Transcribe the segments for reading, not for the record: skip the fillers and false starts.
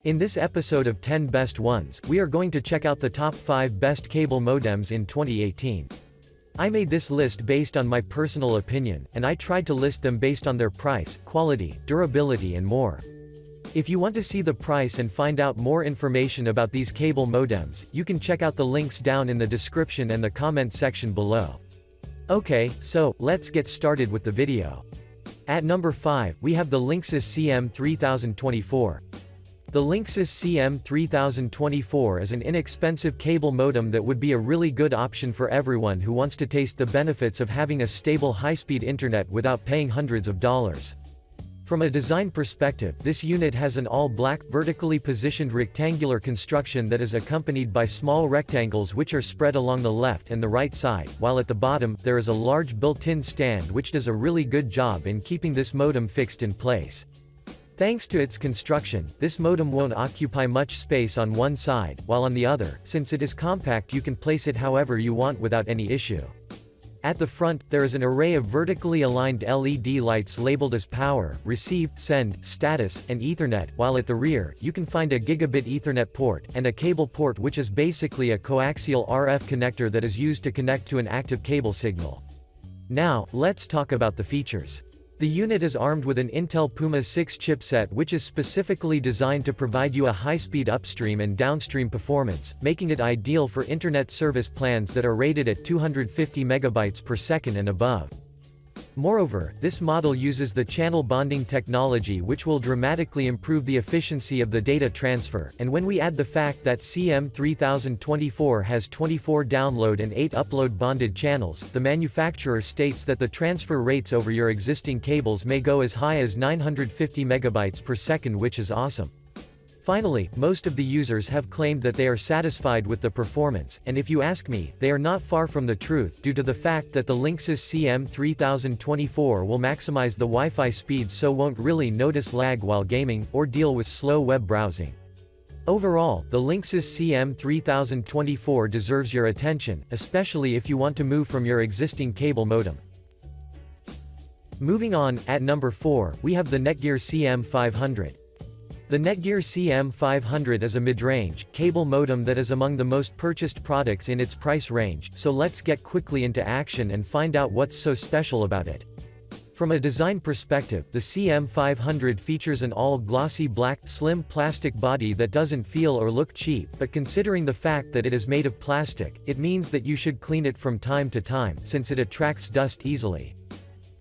In this episode of 10 Best Ones, we are going to check out the top 5 best cable modems in 2018. I made this list based on my personal opinion, and I tried to list them based on their price, quality, durability and more. If you want to see the price and find out more information about these cable modems, you can check out the links down in the description and the comment section below. Okay, so, let's get started with the video. At number 5, we have the Linksys CM3024. The Linksys CM3024 is an inexpensive cable modem that would be a really good option for everyone who wants to taste the benefits of having a stable high-speed internet without paying hundreds of dollars. From a design perspective, this unit has an all-black, vertically positioned rectangular construction that is accompanied by small rectangles which are spread along the left and the right side, while at the bottom, there is a large built-in stand which does a really good job in keeping this modem fixed in place. Thanks to its construction, this modem won't occupy much space on one side, while on the other, since it is compact, you can place it however you want without any issue. At the front, there is an array of vertically aligned LED lights labeled as power, receive, send, status, and Ethernet, while at the rear, you can find a gigabit Ethernet port, and a cable port which is basically a coaxial RF connector that is used to connect to an active cable signal. Now, let's talk about the features. The unit is armed with an Intel Puma 6 chipset which is specifically designed to provide you a high-speed upstream and downstream performance, making it ideal for internet service plans that are rated at 250 megabytes per second and above. Moreover, this model uses the channel bonding technology which will dramatically improve the efficiency of the data transfer, and when we add the fact that CM3024 has 24 download and 8 upload bonded channels, the manufacturer states that the transfer rates over your existing cables may go as high as 950 megabytes per second, which is awesome. Finally, most of the users have claimed that they are satisfied with the performance, and if you ask me, they are not far from the truth due to the fact that the Linksys CM3024 will maximize the Wi-Fi speeds so won't really notice lag while gaming, or deal with slow web browsing. Overall, the Linksys CM3024 deserves your attention, especially if you want to move from your existing cable modem. Moving on, at number 4, we have the Netgear CM500. The Netgear CM500 is a mid-range, cable modem that is among the most purchased products in its price range, so let's get quickly into action and find out what's so special about it. From a design perspective, the CM500 features an all-glossy black, slim plastic body that doesn't feel or look cheap, but considering the fact that it is made of plastic, it means that you should clean it from time to time, since it attracts dust easily.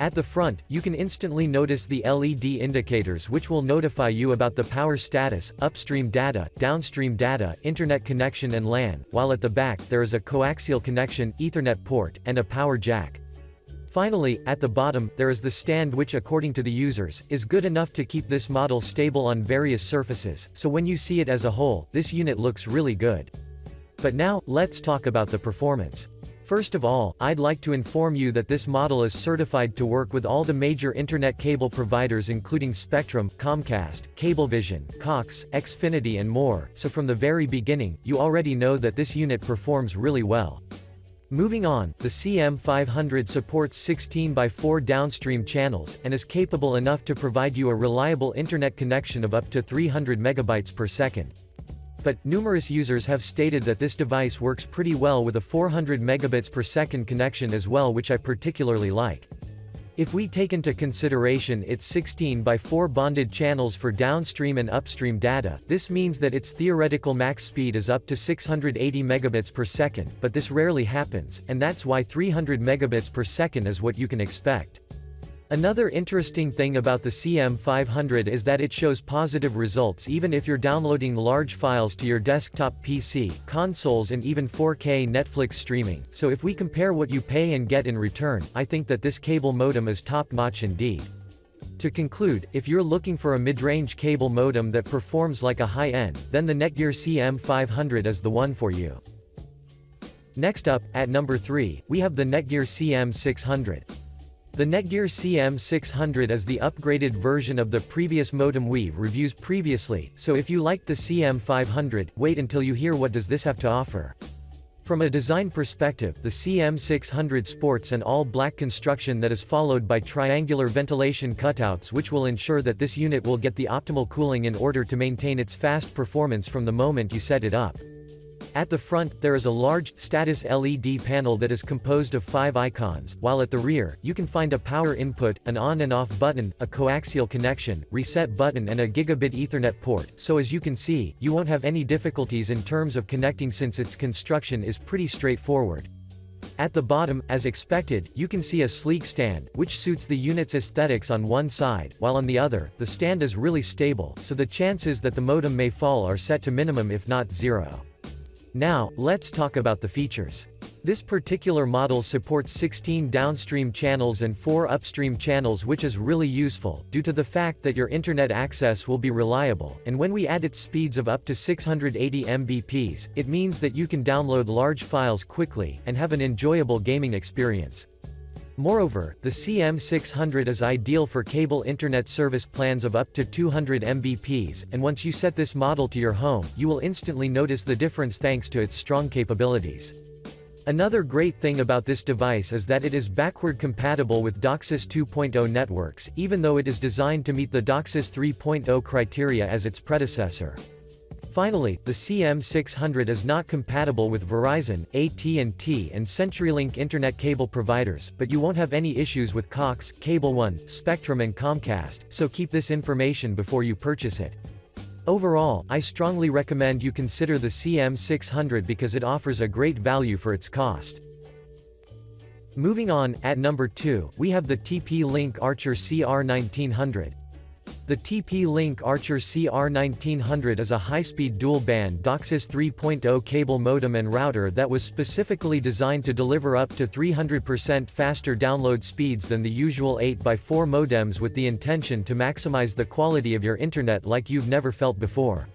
At the front, you can instantly notice the LED indicators which will notify you about the power status, upstream data, downstream data, internet connection and LAN, while at the back, there is a coaxial connection, Ethernet port, and a power jack. Finally, at the bottom, there is the stand which according to the users, is good enough to keep this model stable on various surfaces, so when you see it as a whole, this unit looks really good. But now, let's talk about the performance. First of all, I'd like to inform you that this model is certified to work with all the major internet cable providers including Spectrum, Comcast, Cablevision, Cox, Xfinity and more, so from the very beginning, you already know that this unit performs really well. Moving on, the CM500 supports 16x4 downstream channels, and is capable enough to provide you a reliable internet connection of up to 300 megabytes per second. But, numerous users have stated that this device works pretty well with a 400 megabits per second connection as well, which I particularly like. If we take into consideration its 16x4 bonded channels for downstream and upstream data, this means that its theoretical max speed is up to 680 megabits per second, but this rarely happens, and that's why 300 megabits per second is what you can expect. Another interesting thing about the CM500 is that it shows positive results even if you're downloading large files to your desktop PC, consoles and even 4K Netflix streaming, so if we compare what you pay and get in return, I think that this cable modem is top-notch indeed. To conclude, if you're looking for a mid-range cable modem that performs like a high-end, then the Netgear CM500 is the one for you. Next up, at number 3, we have the Netgear CM600. The Netgear CM600 is the upgraded version of the previous modem we've reviewed previously, so if you liked the CM500, wait until you hear what does this have to offer. From a design perspective, the CM600 sports an all-black construction that is followed by triangular ventilation cutouts which will ensure that this unit will get the optimal cooling in order to maintain its fast performance from the moment you set it up. At the front, there is a large, status LED panel that is composed of 5 icons, while at the rear, you can find a power input, an on and off button, a coaxial connection, reset button and a gigabit Ethernet port, so as you can see, you won't have any difficulties in terms of connecting since its construction is pretty straightforward. At the bottom, as expected, you can see a sleek stand, which suits the unit's aesthetics on one side, while on the other, the stand is really stable, so the chances that the modem may fall are set to minimum if not zero. Now, let's talk about the features. This particular model supports 16 downstream channels and 4 upstream channels, which is really useful, due to the fact that your internet access will be reliable, and when we add its speeds of up to 680 Mbps, it means that you can download large files quickly, and have an enjoyable gaming experience. Moreover, the CM600 is ideal for cable internet service plans of up to 200 Mbps, and once you set this model to your home, you will instantly notice the difference thanks to its strong capabilities. Another great thing about this device is that it is backward compatible with DOCSIS 2.0 networks, even though it is designed to meet the DOCSIS 3.0 criteria as its predecessor. Finally, the CM600 is not compatible with Verizon, AT&T and CenturyLink internet cable providers, but you won't have any issues with Cox, Cable One, Spectrum and Comcast, so keep this information before you purchase it. Overall, I strongly recommend you consider the CM600 because it offers a great value for its cost. Moving on, at number 2, we have the TP-Link Archer CR1900. The TP-Link Archer CR1900 is a high-speed dual-band DOCSIS 3.0 cable modem and router that was specifically designed to deliver up to 300% faster download speeds than the usual 8x4 modems, with the intention to maximize the quality of your internet like you've never felt before.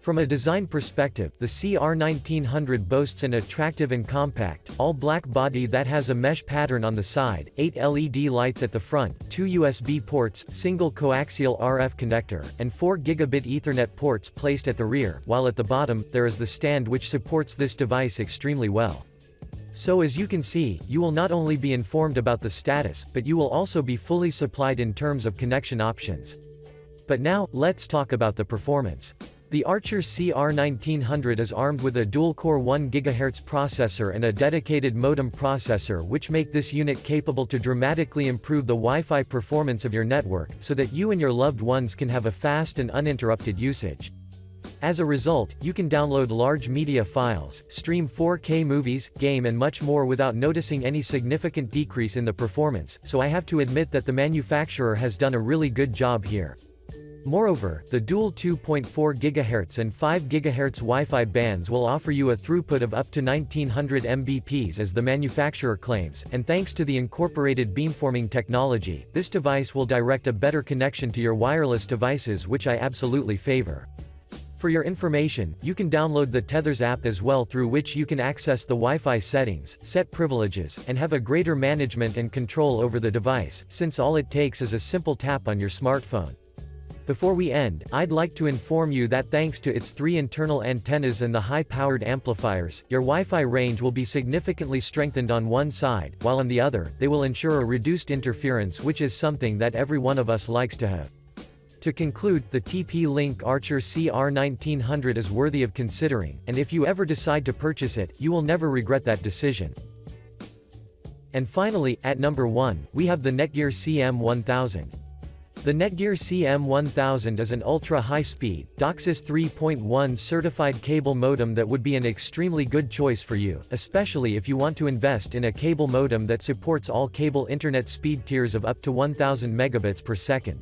From a design perspective, the CR1900 boasts an attractive and compact, all-black body that has a mesh pattern on the side, 8 LED lights at the front, 2 USB ports, single coaxial RF connector, and 4 gigabit Ethernet ports placed at the rear, while at the bottom, there is the stand which supports this device extremely well. So as you can see, you will not only be informed about the status, but you will also be fully supplied in terms of connection options. But now, let's talk about the performance. The Archer CR1900 is armed with a dual-core 1 GHz processor and a dedicated modem processor, which make this unit capable to dramatically improve the Wi-Fi performance of your network, so that you and your loved ones can have a fast and uninterrupted usage. As a result, you can download large media files, stream 4K movies, game and much more without noticing any significant decrease in the performance, so I have to admit that the manufacturer has done a really good job here. Moreover, the dual 2.4 GHz and 5 GHz Wi-Fi bands will offer you a throughput of up to 1900 Mbps as the manufacturer claims, and thanks to the incorporated beamforming technology, this device will direct a better connection to your wireless devices, which I absolutely favor. For your information, you can download the Tethers app as well, through which you can access the Wi-Fi settings, set privileges, and have a greater management and control over the device, since all it takes is a simple tap on your smartphone. Before we end, I'd like to inform you that thanks to its 3 internal antennas and the high-powered amplifiers, your Wi-Fi range will be significantly strengthened on one side, while on the other, they will ensure a reduced interference, which is something that every one of us likes to have. To conclude, the TP-Link Archer CR1900 is worthy of considering, and if you ever decide to purchase it, you will never regret that decision. And finally, at number 1, we have the Netgear CM1000. The Netgear CM1000 is an ultra-high-speed, DOCSIS 3.1 certified cable modem that would be an extremely good choice for you, especially if you want to invest in a cable modem that supports all cable internet speed tiers of up to 1000 megabits per second.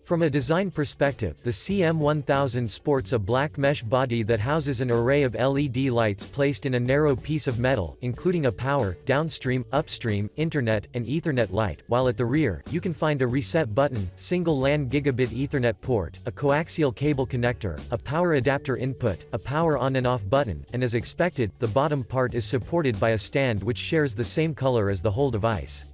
From a design perspective, the CM1000 sports a black mesh body that houses an array of LED lights placed in a narrow piece of metal, including a power, downstream, upstream, internet, and Ethernet light, while at the rear, you can find a reset button, single LAN gigabit Ethernet port, a coaxial cable connector, a power adapter input, a power on and off button, and as expected, the bottom part is supported by a stand which shares the same color as the whole device.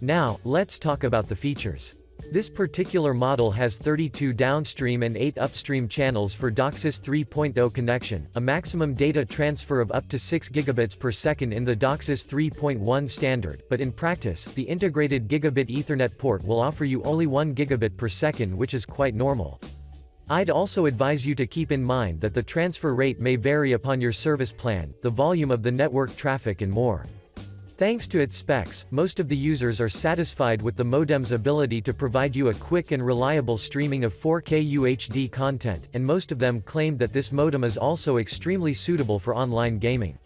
Now, let's talk about the features. This particular model has 32 downstream and 8 upstream channels for DOCSIS 3.0 connection, a maximum data transfer of up to 6 gigabits per second in the DOCSIS 3.1 standard, but in practice, the integrated gigabit Ethernet port will offer you only 1 gigabit per second, which is quite normal. I'd also advise you to keep in mind that the transfer rate may vary upon your service plan, the volume of the network traffic and more. Thanks to its specs, most of the users are satisfied with the modem's ability to provide you a quick and reliable streaming of 4K UHD content, and most of them claimed that this modem is also extremely suitable for online gaming.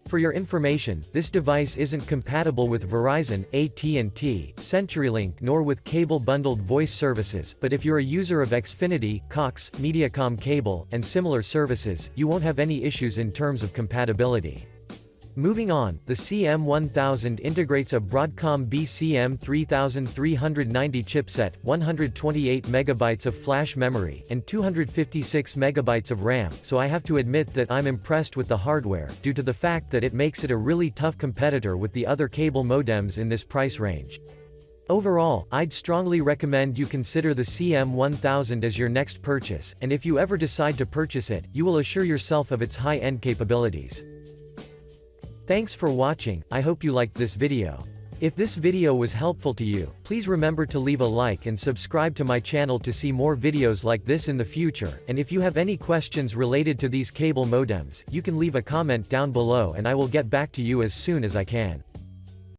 For your information, this device isn't compatible with Verizon, AT&T, CenturyLink nor with cable bundled voice services, but if you're a user of Xfinity, Cox, Mediacom cable, and similar services, you won't have any issues in terms of compatibility. Moving on, the CM1000 integrates a Broadcom BCM3390 chipset, 128 MB of flash memory, and 256 MB of RAM, so I have to admit that I'm impressed with the hardware, due to the fact that it makes it a really tough competitor with the other cable modems in this price range. Overall, I'd strongly recommend you consider the CM1000 as your next purchase, and if you ever decide to purchase it, you will assure yourself of its high-end capabilities. Thanks for watching, I hope you liked this video. If this video was helpful to you, please remember to leave a like and subscribe to my channel to see more videos like this in the future, and if you have any questions related to these cable modems, you can leave a comment down below and I will get back to you as soon as I can.